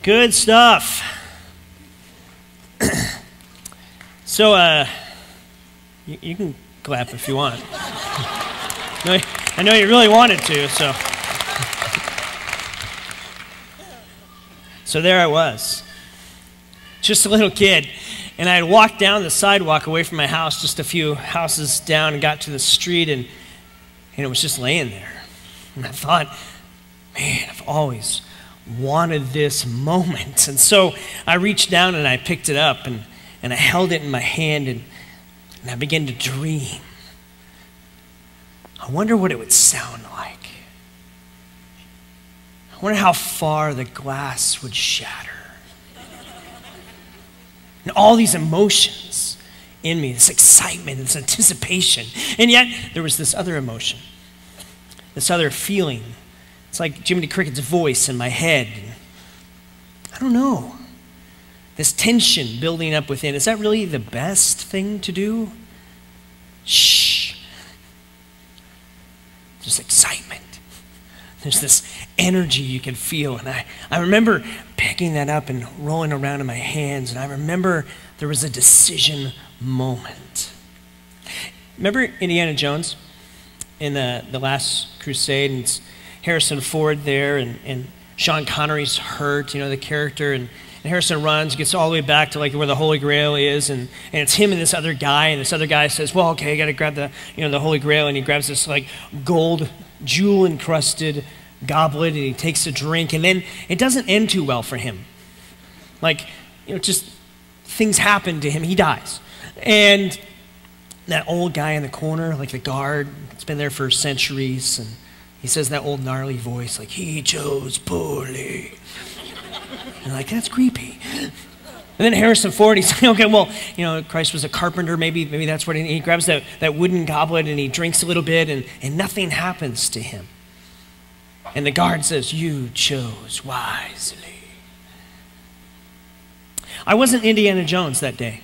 Good stuff. So, you can clap if you want. I know you really wanted to, so. So there I was, just a little kid, and I had walked down the sidewalk away from my house, just a few houses down, and got to the street, and it was just laying there. And I thought, man, I've always wanted this moment. And so I reached down and I picked it up and I held it in my hand and I began to dream. I wonder what it would sound like. I wonder how far the glass would shatter. And all these emotions in me, this excitement, this anticipation. And yet there was this other emotion, this other feeling. It's like Jiminy Cricket's voice in my head. I don't know. This tension building up within. Is that really the best thing to do? Shh. There's excitement. There's this energy you can feel. And I remember picking that up and rolling around in my hands. And I remember there was a decision moment. Remember Indiana Jones in the Last Crusade? And it's Harrison Ford there, and Sean Connery's hurt, the character, and Harrison runs, gets all the way back to like where the Holy Grail is, and it's him and this other guy says, well, okay, I got to grab the Holy Grail, and he grabs this like gold jewel encrusted goblet, and he takes a drink, and then it doesn't end too well for him. Like, just things happen to him, he dies, and that old guy in the corner, like the guard, it's been there for centuries, and he says that old gnarly voice, like, he chose poorly. And like, that's creepy. And then Harrison Ford, he's like, okay, well, Christ was a carpenter, maybe that's what he grabs that wooden goblet and he drinks a little bit and nothing happens to him. And the guard says, you chose wisely. I wasn't Indiana Jones that day.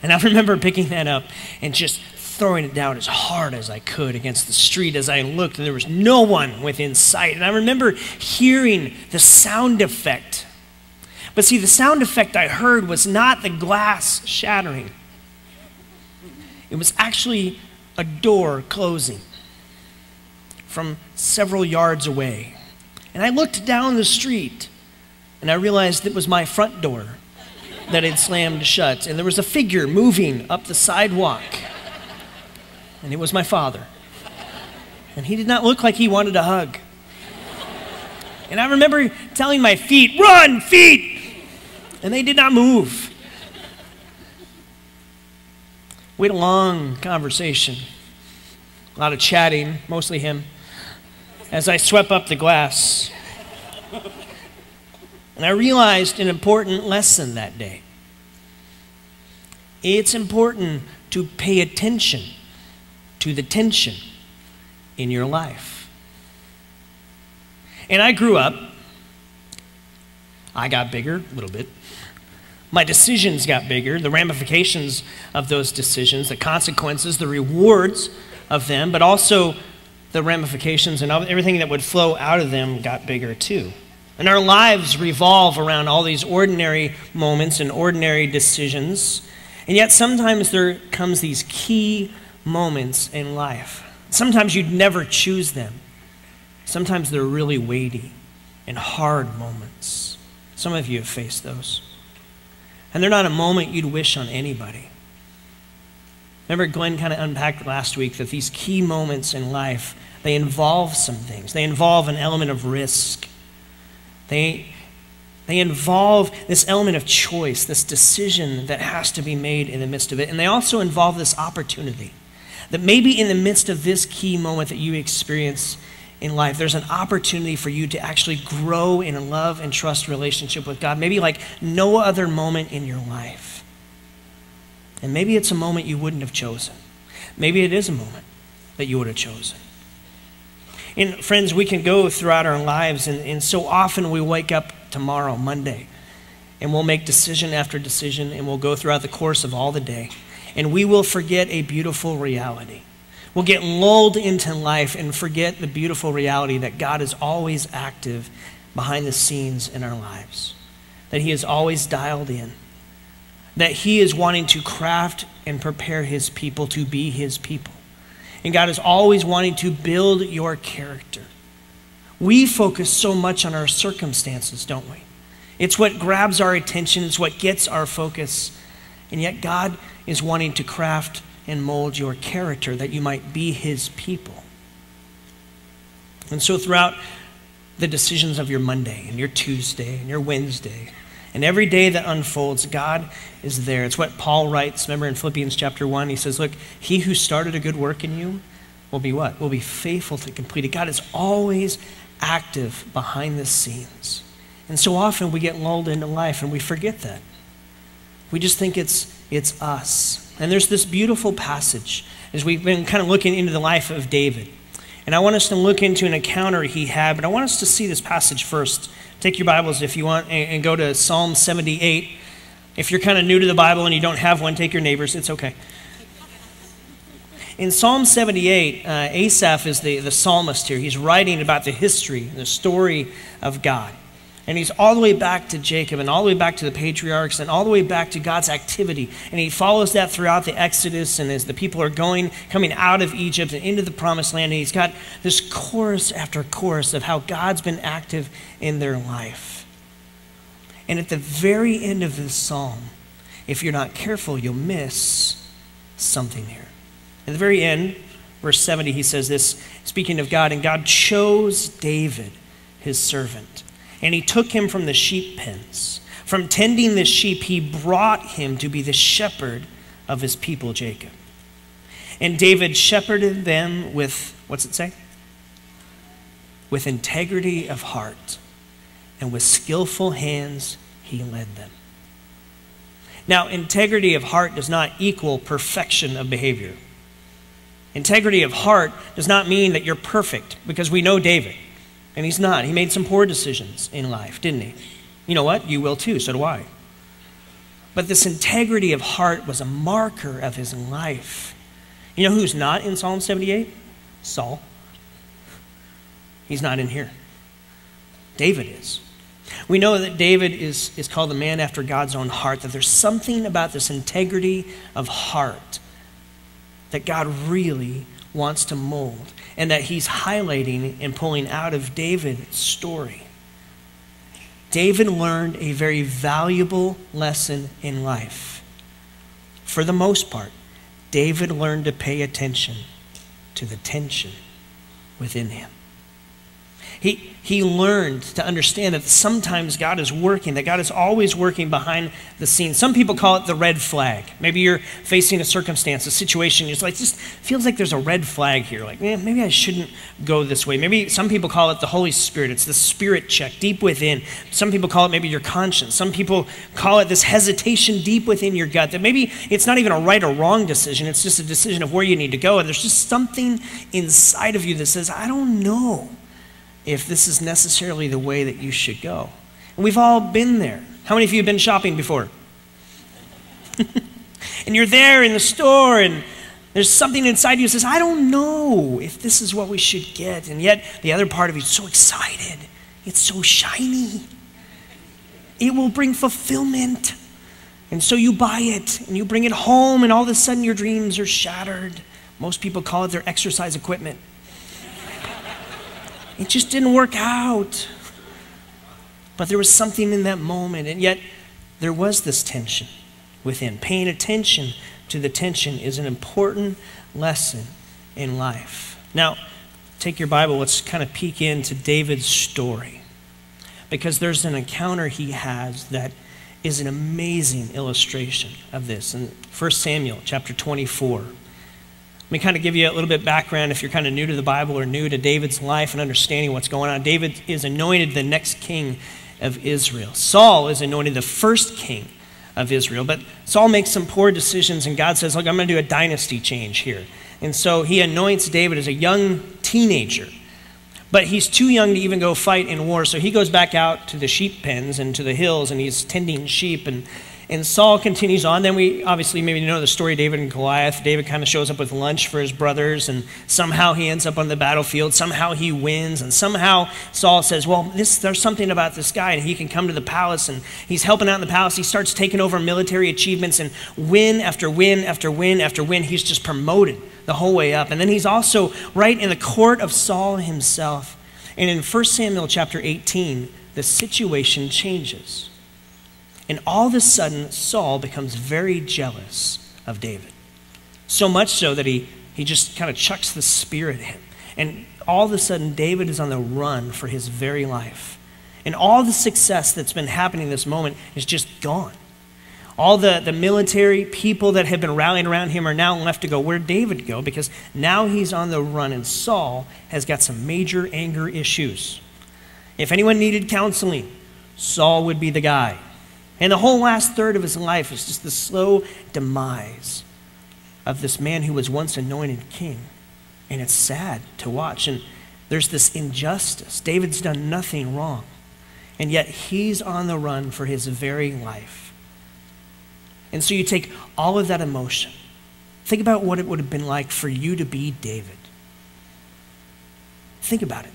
And I remember picking that up and just throwing it down as hard as I could against the street as I looked, and there was no one within sight. And I remember hearing the sound effect. But see, the sound effect I heard was not the glass shattering. It was actually a door closing from several yards away. And I looked down the street, and I realized it was my front door that had slammed shut. And there was a figure moving up the sidewalk. And it was my father. And he did not look like he wanted a hug. And I remember telling my feet, run, feet! And they did not move. We had a long conversation, a lot of chatting, mostly him, as I swept up the glass. And I realized an important lesson that day. It's important to pay attention to the tension in your life. And I grew up. I got bigger a little bit. My decisions got bigger, the ramifications of those decisions, the consequences, the rewards of them, but also the ramifications and everything that would flow out of them got bigger too. And our lives revolve around all these ordinary moments and ordinary decisions. And yet sometimes there comes these key moments in life. Sometimes you'd never choose them. Sometimes they're really weighty and hard moments. Some of you have faced those. And they're not a moment you'd wish on anybody. Remember, Glenn kind of unpacked last week that these key moments in life, they involve some things. They involve an element of risk. They involve this element of choice, this decision that has to be made in the midst of it. And they also involve this opportunity that maybe in the midst of this key moment that you experience in life, there's an opportunity for you to actually grow in a love and trust relationship with God, maybe like no other moment in your life. And maybe it's a moment you wouldn't have chosen. Maybe it is a moment that you would have chosen. And friends, we can go throughout our lives, and so often we wake up tomorrow, Monday, and we'll make decision after decision, and we'll go throughout the course of all the day. And we will forget a beautiful reality. We'll get lulled into life and forget the beautiful reality that God is always active behind the scenes in our lives, that he is always dialed in, that he is wanting to craft and prepare his people to be his people. And God is always wanting to build your character. We focus so much on our circumstances, don't we? It's what grabs our attention. It's what gets our focus. And yet God is wanting to craft and mold your character that you might be his people. And so throughout the decisions of your Monday and your Tuesday and your Wednesday and every day that unfolds, God is there. It's what Paul writes, remember in Philippians chapter 1, he says, look, he who started a good work in you will be what? Will be faithful to complete it. God is always active behind the scenes. And so often we get lulled into life and we forget that. We just think it's us. And there's this beautiful passage as we've been kind of looking into the life of David. And I want us to look into an encounter he had, but I want us to see this passage first. Take your Bibles if you want and go to Psalm 78. If you're kind of new to the Bible and you don't have one, take your neighbors. It's okay. In Psalm 78, Asaph is the psalmist here. He's writing about the history, the story of God. And he's all the way back to Jacob and all the way back to the patriarchs and all the way back to God's activity. And he follows that throughout the Exodus and as the people are coming out of Egypt and into the promised land. And he's got this chorus after chorus of how God's been active in their life. And at the very end of this psalm, if you're not careful, you'll miss something here. At the very end, verse 70, he says this, speaking of God, and God chose David, his servant. And he took him from the sheep pens. From tending the sheep, he brought him to be the shepherd of his people, Jacob. And David shepherded them with, what's it say? With integrity of heart. And with skillful hands, he led them. Now, integrity of heart does not equal perfection of behavior. Integrity of heart does not mean that you're perfect, because we know David. And he's not. He made some poor decisions in life, didn't he? You know what? You will too. So do I. But this integrity of heart was a marker of his life. You know who's not in Psalm 78? Saul. He's not in here. David is. We know that David is called the man after God's own heart, that there's something about this integrity of heart that God really wants to mold, and that he's highlighting and pulling out of David's story. David learned a very valuable lesson in life. For the most part, David learned to pay attention to the tension within him. He learned to understand that sometimes God is working, that God is always working behind the scenes. Some people call it the red flag. Maybe you're facing a circumstance, a situation. It's like, just feels like there's a red flag here. Like, man, maybe I shouldn't go this way. Maybe some people call it the Holy Spirit. It's the spirit check deep within. Some people call it maybe your conscience. Some people call it this hesitation deep within your gut, that maybe it's not even a right or wrong decision. It's just a decision of where you need to go. And there's just something inside of you that says, I don't know if this is necessarily the way that you should go. And we've all been there. How many of you have been shopping before? And you're there in the store and there's something inside you that says, I don't know if this is what we should get. And yet the other part of you is so excited. It's so shiny. It will bring fulfillment. And so you buy it and you bring it home and all of a sudden your dreams are shattered. Most people call it their exercise equipment. It just didn't work out. But there was something in that moment, and yet there was this tension within. Paying attention to the tension is an important lesson in life. Now, take your Bible, let's kind of peek into David's story, because there's an encounter he has that is an amazing illustration of this. In 1 Samuel chapter 24, let me kind of give you a little bit background if you're kind of new to the Bible or new to David's life and understanding what's going on. David is anointed the next king of Israel. Saul is anointed the first king of Israel. But Saul makes some poor decisions and God says, look, I'm going to do a dynasty change here. And so he anoints David as a young teenager. But he's too young to even go fight in war. So he goes back out to the sheep pens and to the hills and he's tending sheep. And And Saul continues on. Then we obviously maybe know the story of David and Goliath. David kind of shows up with lunch for his brothers, and somehow he ends up on the battlefield. Somehow he wins, and somehow Saul says, well, there's something about this guy, and he can come to the palace, and he's helping out in the palace. He starts taking over military achievements, and win after win after win after win. He's just promoted the whole way up. And then he's also right in the court of Saul himself. And in 1 Samuel chapter 18, the situation changes. And all of a sudden, Saul becomes very jealous of David. So much so that he just kind of chucks the spear at him. And all of a sudden, David is on the run for his very life. And all the success that's been happening in this moment is just gone. All the military people that have been rallying around him are now left to go, where'd David go? Because now he's on the run, and Saul has got some major anger issues. If anyone needed counseling, Saul would be the guy. And the whole last third of his life is just the slow demise of this man who was once anointed king. And it's sad to watch. And there's this injustice. David's done nothing wrong. And yet he's on the run for his very life. And so you take all of that emotion. Think about what it would have been like for you to be David. Think about it.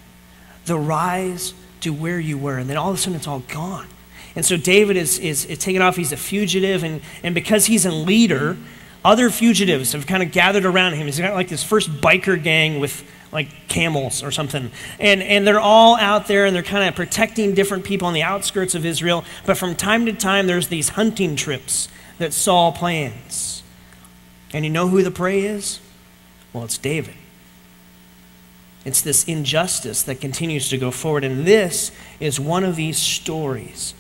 The rise to where you were, and then all of a sudden it's all gone. And so David is taken off. He's a fugitive, and because he's a leader, other fugitives have kind of gathered around him. He's got like this first biker gang with like camels or something. And they're all out there, and they're kind of protecting different people on the outskirts of Israel. But from time to time, there's these hunting trips that Saul plans. And you know who the prey is? Well, it's David. It's this injustice that continues to go forward. And this is one of these stories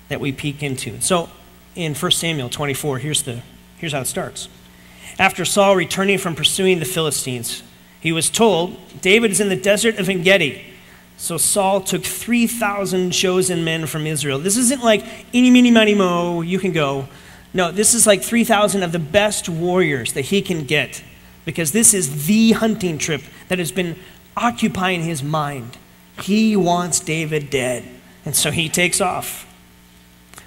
that we peek into. So in 1 Samuel 24, here's how it starts. After Saul returning from pursuing the Philistines, he was told, David is in the desert of En-Gedi. So Saul took 3,000 chosen men from Israel. This isn't like, eeny, meeny, miny, mo, you can go. No, this is like 3,000 of the best warriors that he can get, because this is the hunting trip that has been occupying his mind. He wants David dead, and so he takes off.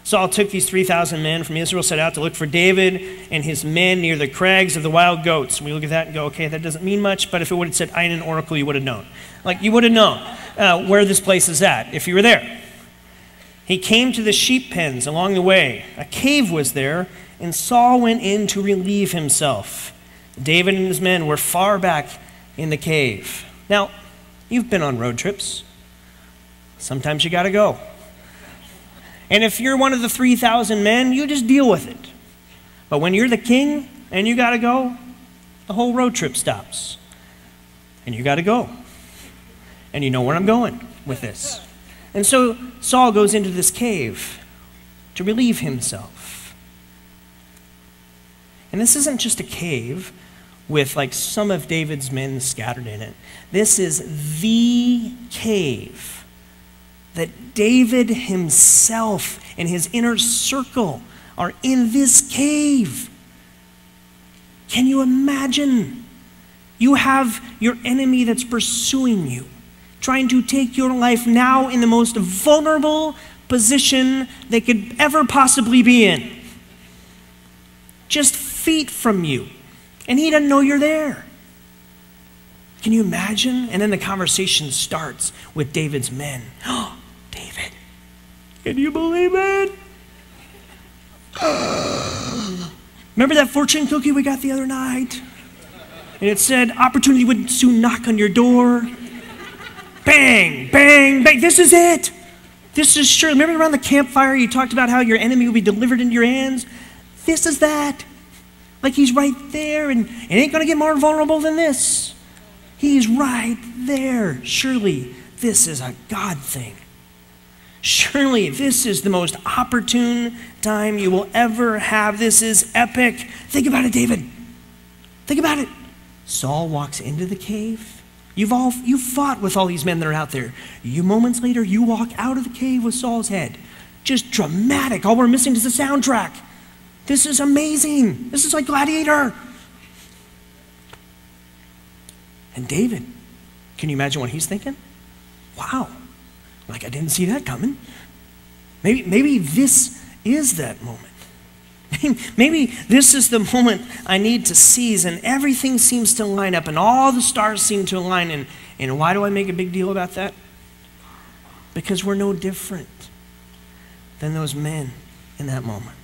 Saul took these 3,000 men from Israel, set out to look for David and his men near the crags of the wild goats. We look at that and go, okay, that doesn't mean much, but if it would have said Iron Oracle, you would have known. Like, you would have known where this place is at if you were there. He came to the sheep pens along the way. A cave was there, and Saul went in to relieve himself. David and his men were far back in the cave. Now, you've been on road trips. Sometimes you got to go. And if you're one of the 3,000 men, you just deal with it. But when you're the king and you got to go, the whole road trip stops. And you got to go. And you know where I'm going with this. And so Saul goes into this cave to relieve himself. And this isn't just a cave with like some of David's men scattered in it. This is the cave that David himself and his inner circle are in this cave. Can you imagine? You have your enemy that's pursuing you, trying to take your life now in the most vulnerable position they could ever possibly be in. Just feet from you. And he doesn't know you're there. Can you imagine? And then the conversation starts with David's men. Oh, David, can you believe it? Remember that fortune cookie we got the other night? And it said, opportunity would soon knock on your door. Bang, bang, bang. This is it. This is sure. Remember around the campfire you talked about how your enemy will be delivered into your hands? This is that. Like he's right there, and it ain't going to get more vulnerable than this. He's right there. Surely this is a God thing. Surely this is the most opportune time you will ever have. This is epic. Think about it, David. Think about it. Saul walks into the cave. You've fought with all these men that are out there. Moments later, you walk out of the cave with Saul's head. Just dramatic. All we're missing is the soundtrack. This is amazing. This is like Gladiator. And David, can you imagine what he's thinking? Wow. Like, I didn't see that coming. Maybe this is that moment. Maybe this is the moment I need to seize, and everything seems to line up, and all the stars seem to align. And why do I make a big deal about that? Because we're no different than those men in that moment.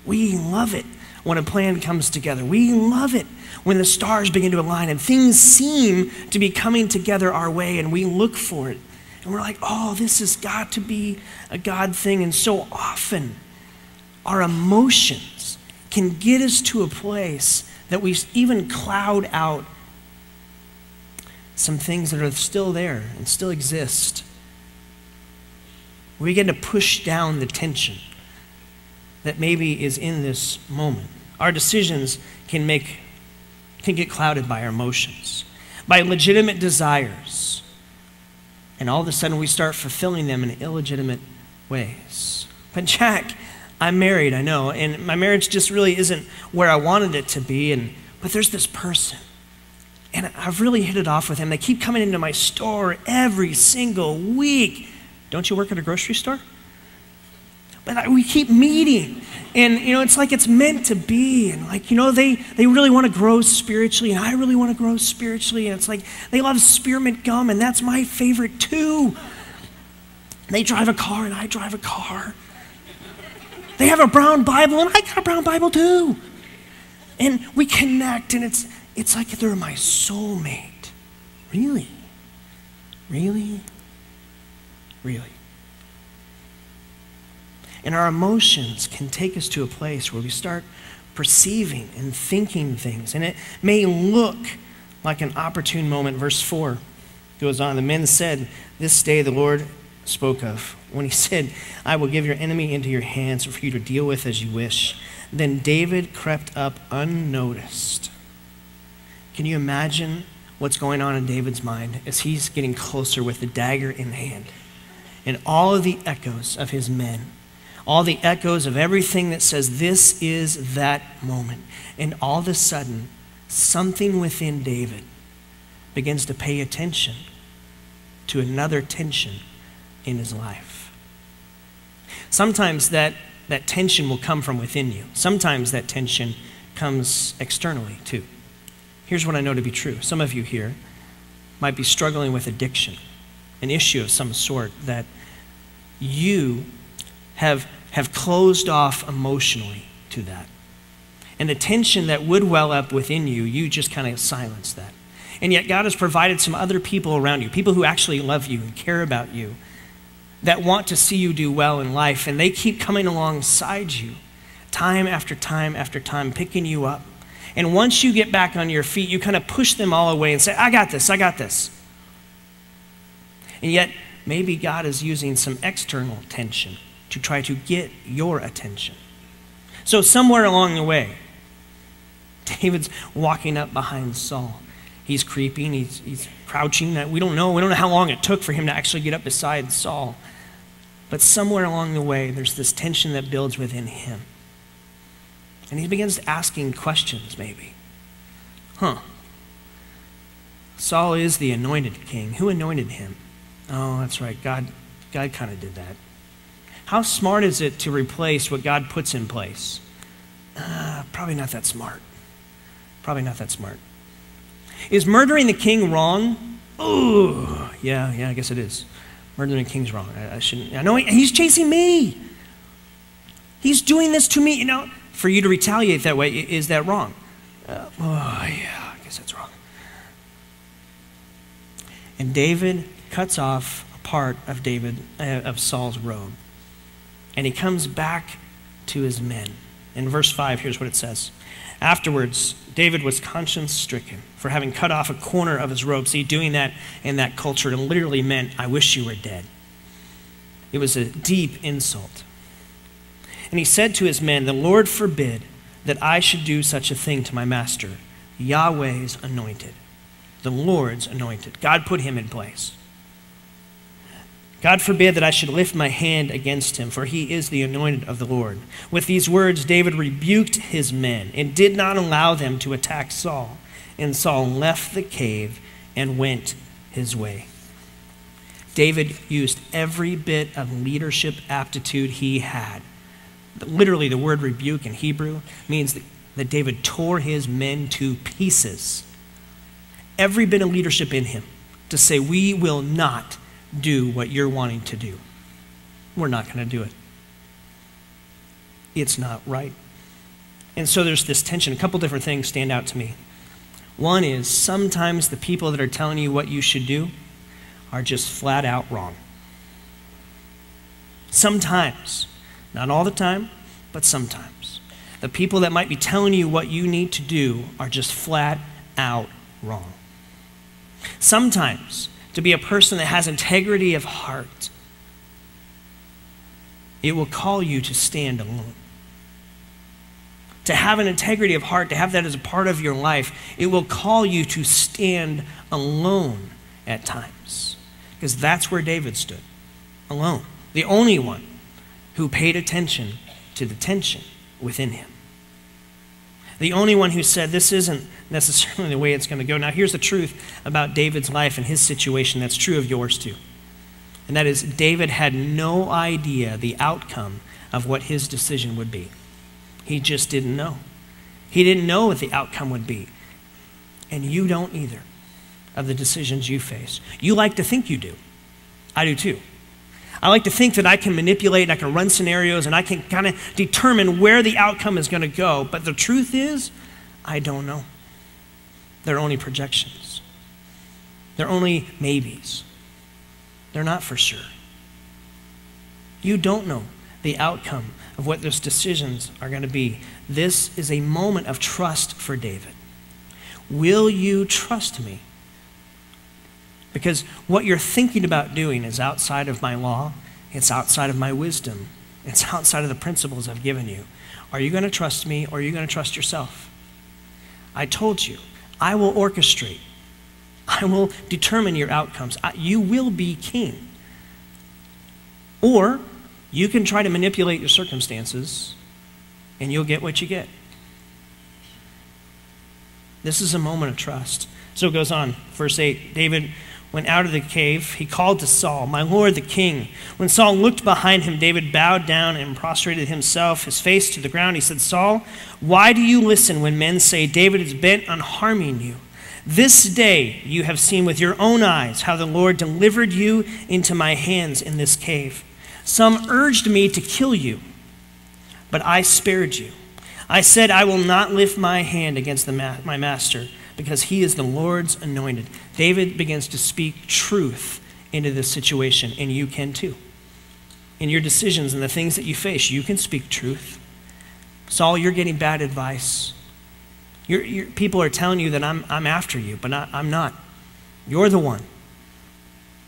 We love it when a plan comes together. We love it when the stars begin to align and things seem to be coming together our way, and we look for it. And we're like, oh, this has got to be a God thing. And so often, our emotions can get us to a place that we even cloud out some things that are still there and still exist. We begin to push down the tension that maybe is in this moment. Our decisions can get clouded by our emotions, by legitimate desires. And all of a sudden we start fulfilling them in illegitimate ways. But Jack, I'm married, I know, and my marriage just really isn't where I wanted it to be. But there's this person, and I've really hit it off with him. They keep coming into my store every single week. Don't you work at a grocery store? But we keep meeting, and it's like it's meant to be. And they really want to grow spiritually, and I really want to grow spiritually. And it's like they love spearmint gum, and that's my favorite too. They drive a car, and I drive a car. They have a brown Bible, and I got a brown Bible too. And we connect, and it's like they're my soulmate. Really? Really? Really? And our emotions can take us to a place where we start perceiving and thinking things. And it may look like an opportune moment. Verse 4 goes on. The men said, this day the Lord spoke of, when he said, I will give your enemy into your hands for you to deal with as you wish. Then David crept up unnoticed. Can you imagine what's going on in David's mind as he's getting closer with the dagger in hand? And all of the echoes of his men, all the echoes of everything that says this is that moment. And all of a sudden, something within David begins to pay attention to another tension in his life. Sometimes that tension will come from within you. Sometimes that tension comes externally too. Here's what I know to be true. Some of you here might be struggling with addiction, an issue of some sort that you have closed off emotionally to that. And the tension that would well up within you, you just kind of silence that. And yet God has provided some other people around you, people who actually love you and care about you, that want to see you do well in life, and they keep coming alongside you time after time after time, picking you up. And once you get back on your feet, you kind of push them all away and say, I got this, I got this. And yet, maybe God is using some external tension to try to get your attention. So somewhere along the way, David's walking up behind Saul. He's creeping, he's crouching. We don't know how long it took for him to actually get up beside Saul. But somewhere along the way, there's this tension that builds within him. And he begins asking questions, maybe. Saul is the anointed king. Who anointed him? Oh, that's right. God kind of did that. How smart is it to replace what God puts in place? Probably not that smart. Probably not that smart. Is murdering the king wrong? Oh, yeah, I guess it is. Murdering the king's wrong. I shouldn't. I know he's chasing me. He's doing this to me. For you to retaliate that way, is that wrong? Yeah, I guess that's wrong. And David cuts off a part of Saul's robe. And he comes back to his men. In verse 5, here's what it says. Afterwards, David was conscience-stricken for having cut off a corner of his robe. See, doing that in that culture literally meant, I wish you were dead. It was a deep insult. And he said to his men, the Lord forbid that I should do such a thing to my master, Yahweh's anointed, the Lord's anointed. God put him in place. God forbid that I should lift my hand against him, for he is the anointed of the Lord. With these words, David rebuked his men and did not allow them to attack Saul. And Saul left the cave and went his way. David used every bit of leadership aptitude he had Literally, the word rebuke in Hebrew means that David tore his men to pieces. Every bit of leadership in him to say, we will not do what you're wanting to do. We're not going to do it. It's not right. And so there's this tension. A couple different things stand out to me. One is sometimes the people that are telling you what you should do are just flat out wrong. Sometimes, not all the time, but sometimes. The people that might be telling you what you need to do are just flat out wrong. Sometimes, to be a person that has integrity of heart, it will call you to stand alone. To have an integrity of heart, to have that as a part of your life, it will call you to stand alone at times. Because that's where David stood, alone. The only one who paid attention to the tension within him. The only one who said, this isn't necessarily the way it's going to go. Now, here's the truth about David's life and his situation that's true of yours too. And that is, David had no idea the outcome of what his decision would be. He just didn't know. He didn't know what the outcome would be. And you don't either, of the decisions you face. You like to think you do. I do too. I like to think that I can manipulate and I can run scenarios and I can kind of determine where the outcome is going to go. But the truth is, I don't know. They're only projections. They're only maybes. They're not for sure. You don't know the outcome of what those decisions are going to be. This is a moment of trust for David. Will you trust me? Because what you're thinking about doing is outside of my law. It's outside of my wisdom. It's outside of the principles I've given you. Are you going to trust me or are you going to trust yourself? I told you, I will orchestrate. I will determine your outcomes. You will be king. Or you can try to manipulate your circumstances and you'll get what you get. This is a moment of trust. So it goes on, verse 8, David went out of the cave. He called to Saul, my lord the king. When Saul looked behind him, David bowed down and prostrated himself, his face to the ground. He said, Saul, why do you listen when men say David is bent on harming you? This day you have seen with your own eyes how the Lord delivered you into my hands in this cave. Some urged me to kill you, but I spared you. I said, I will not lift my hand against my master, because he is the Lord's anointed. David begins to speak truth into this situation, and you can too. In your decisions and the things that you face, you can speak truth. Saul, you're getting bad advice. People are telling you that I'm after you, but I'm not. You're the one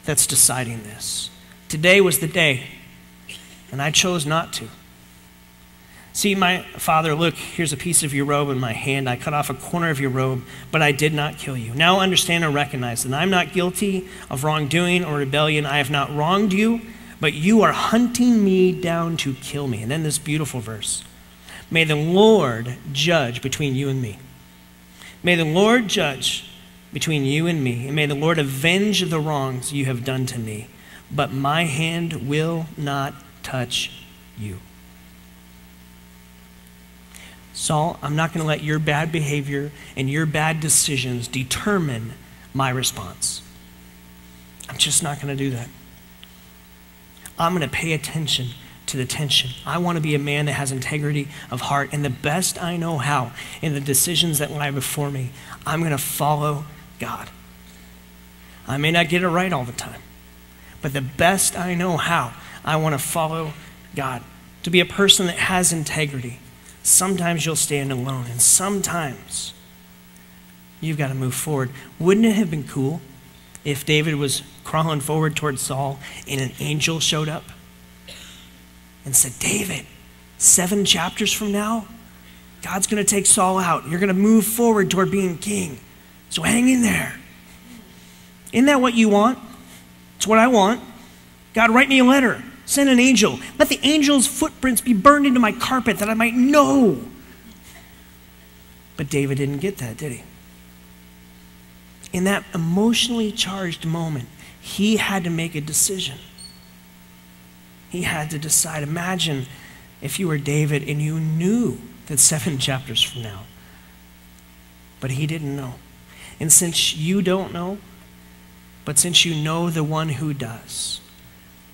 that's deciding this. Today was the day, and I chose not to. See, my father, look, here's a piece of your robe in my hand. I cut off a corner of your robe, but I did not kill you. Now understand and recognize that I'm not guilty of wrongdoing or rebellion. I have not wronged you, but you are hunting me down to kill me. And then this beautiful verse. May the Lord judge between you and me. May the Lord judge between you and me, and may the Lord avenge the wrongs you have done to me. But my hand will not touch you. Saul, I'm not going to let your bad behavior and your bad decisions determine my response. I'm just not going to do that. I'm going to pay attention to the tension. I want to be a man that has integrity of heart, and the best I know how in the decisions that lie before me, I'm going to follow God. I may not get it right all the time, but the best I know how, I want to follow God. To be a person that has integrity. Sometimes you'll stand alone, and sometimes you've got to move forward. Wouldn't it have been cool if David was crawling forward towards Saul and an angel showed up and said, David, 7 chapters from now, God's going to take Saul out. You're going to move forward toward being king. So hang in there. Isn't that what you want? It's what I want. God, write me a letter. Send an angel. Let the angel's footprints be burned into my carpet that I might know. But David didn't get that, did he? In that emotionally charged moment, he had to make a decision. He had to decide. Imagine if you were David and you knew that 7 chapters from now, but he didn't know. And since you don't know, but since you know the one who does,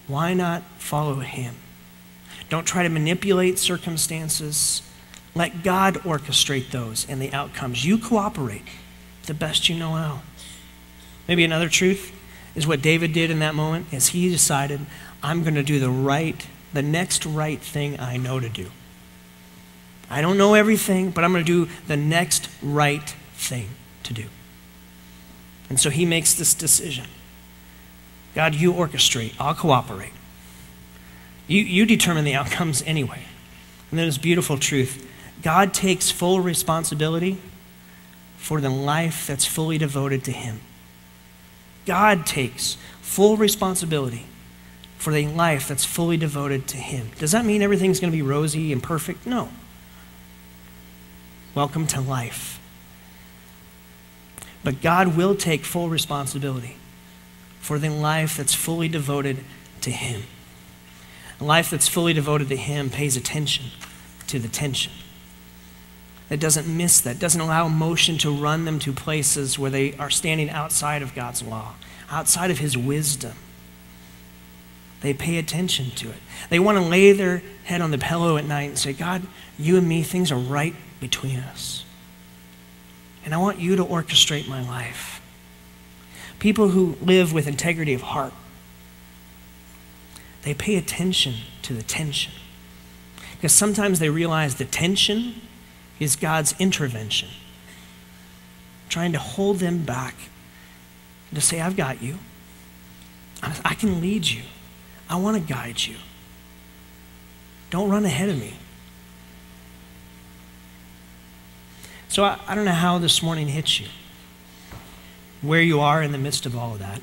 why not follow him? Don't try to manipulate circumstances. Let God orchestrate those and the outcomes. You cooperate the best you know how. Maybe another truth is what David did in that moment is he decided, I'm going to do the next right thing I know to do. I don't know everything, but I'm going to do the next right thing to do. And so he makes this decision. God, you orchestrate. I'll cooperate. You determine the outcomes anyway. And then this beautiful truth. God takes full responsibility for the life that's fully devoted to him. God takes full responsibility for the life that's fully devoted to him. Does that mean everything's going to be rosy and perfect? No. Welcome to life. But God will take full responsibility for the life that's fully devoted to him. A life that's fully devoted to him pays attention to the tension. It doesn't miss that, doesn't allow emotion to run them to places where they are standing outside of God's law, outside of his wisdom. They pay attention to it. They want to lay their head on the pillow at night and say, God, you and me, things are right between us. And I want you to orchestrate my life. People who live with integrity of heart, they pay attention to the tension. Because sometimes they realize the tension is God's intervention, trying to hold them back and to say, I've got you. I can lead you. I want to guide you. Don't run ahead of me. So I don't know how this morning hits you, where you are in the midst of all of that.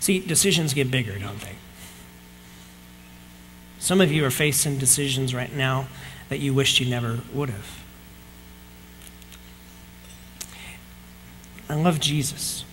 See, decisions get bigger, don't they? Some of you are facing decisions right now that you wished you never would have. I love Jesus.